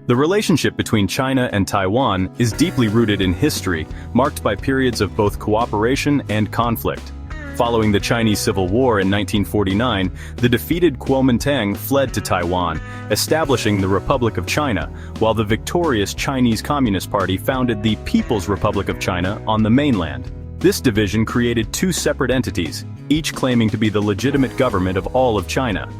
The relationship between China and Taiwan is deeply rooted in history, marked by periods of both cooperation and conflict. Following the Chinese Civil War in 1949, the defeated Kuomintang fled to Taiwan, establishing the Republic of China, while the victorious Chinese Communist Party founded the People's Republic of China on the mainland. This division created two separate entities, each claiming to be the legitimate government of all of China.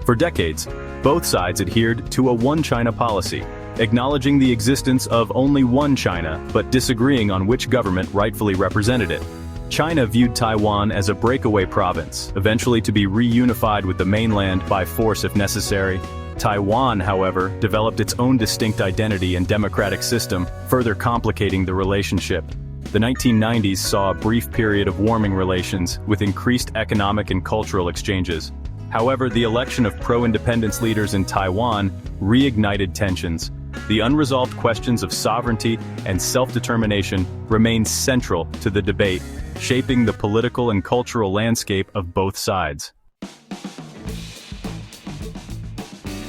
For decades, both sides adhered to a one-China policy, acknowledging the existence of only one China but disagreeing on which government rightfully represented it. China viewed Taiwan as a breakaway province, eventually to be reunified with the mainland by force if necessary. Taiwan, however, developed its own distinct identity and democratic system, further complicating the relationship. The 1990s saw a brief period of warming relations, with increased economic and cultural exchanges. However, the election of pro-independence leaders in Taiwan reignited tensions. The unresolved questions of sovereignty and self-determination remain central to the debate, shaping the political and cultural landscape of both sides.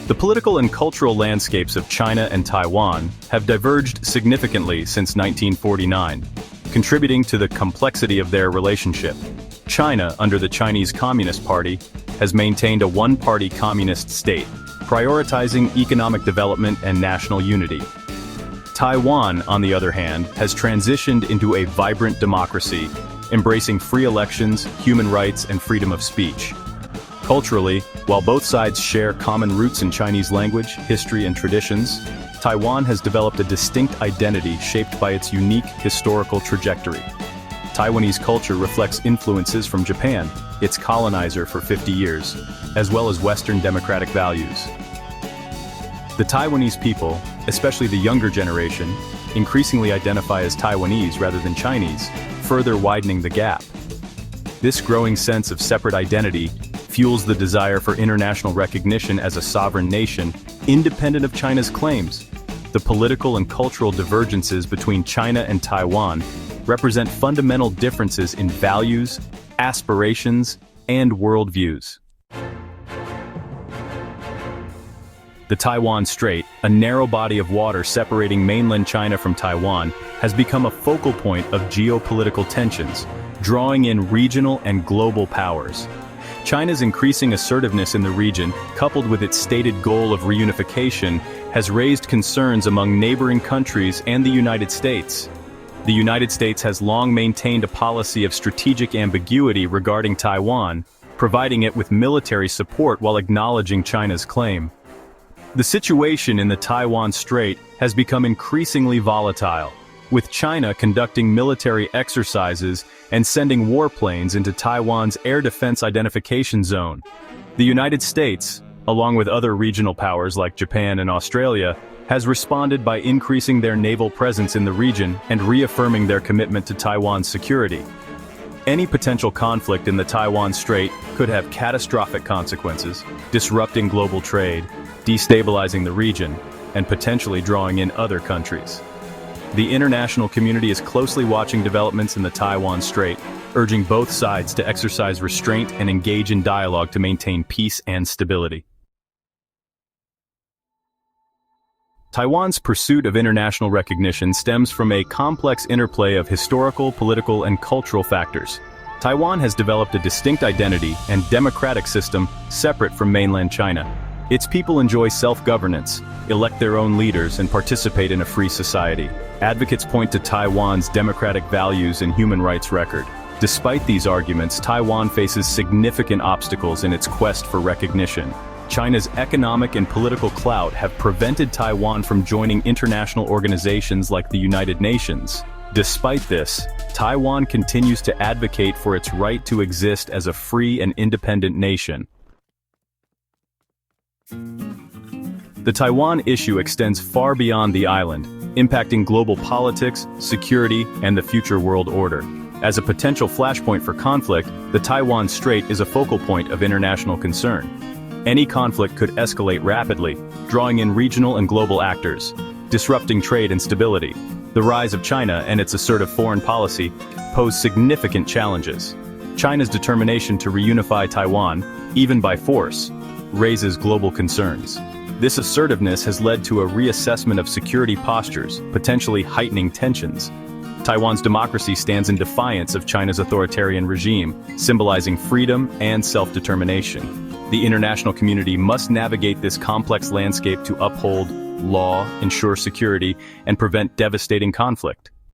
The political and cultural landscapes of China and Taiwan have diverged significantly since 1949, contributing to the complexity of their relationship. China, under the Chinese Communist Party, has maintained a one-party communist state, prioritizing economic development and national unity. Taiwan, on the other hand, has transitioned into a vibrant democracy, embracing free elections, human rights, and freedom of speech. Culturally, while both sides share common roots in Chinese language, history, and traditions, Taiwan has developed a distinct identity shaped by its unique historical trajectory. Taiwanese culture reflects influences from Japan, its colonizer for 50 years, as well as Western democratic values. The Taiwanese people, especially the younger generation, increasingly identify as Taiwanese rather than Chinese, further widening the gap. This growing sense of separate identity fuels the desire for international recognition as a sovereign nation, independent of China's claims. The political and cultural divergences between China and Taiwan represent fundamental differences in values, aspirations, and worldviews. The Taiwan Strait, a narrow body of water separating mainland China from Taiwan, has become a focal point of geopolitical tensions, drawing in regional and global powers. China's increasing assertiveness in the region, coupled with its stated goal of reunification, has raised concerns among neighboring countries and the United States. The United States has long maintained a policy of strategic ambiguity regarding Taiwan, providing it with military support while acknowledging China's claim. The situation in the Taiwan Strait has become increasingly volatile, with China conducting military exercises and sending warplanes into Taiwan's air defense identification zone. The United States, along with other regional powers like Japan and Australia, has responded by increasing their naval presence in the region and reaffirming their commitment to Taiwan's security. Any potential conflict in the Taiwan Strait could have catastrophic consequences, disrupting global trade, destabilizing the region, and potentially drawing in other countries. The international community is closely watching developments in the Taiwan Strait, urging both sides to exercise restraint and engage in dialogue to maintain peace and stability. Taiwan's pursuit of international recognition stems from a complex interplay of historical, political, and cultural factors. Taiwan has developed a distinct identity and democratic system separate from mainland China. Its people enjoy self-governance, elect their own leaders, and participate in a free society. Advocates point to Taiwan's democratic values and human rights record. Despite these arguments, Taiwan faces significant obstacles in its quest for recognition. China's economic and political clout have prevented Taiwan from joining international organizations like the United Nations. Despite this, Taiwan continues to advocate for its right to exist as a free and independent nation. The Taiwan issue extends far beyond the island, impacting global politics, security, and the future world order. As a potential flashpoint for conflict, the Taiwan Strait is a focal point of international concern. Any conflict could escalate rapidly, drawing in regional and global actors, disrupting trade and stability. The rise of China and its assertive foreign policy pose significant challenges. China's determination to reunify Taiwan, even by force, raises global concerns. This assertiveness has led to a reassessment of security postures, potentially heightening tensions. Taiwan's democracy stands in defiance of China's authoritarian regime, symbolizing freedom and self-determination. The international community must navigate this complex landscape to uphold law, ensure security, and prevent devastating conflict.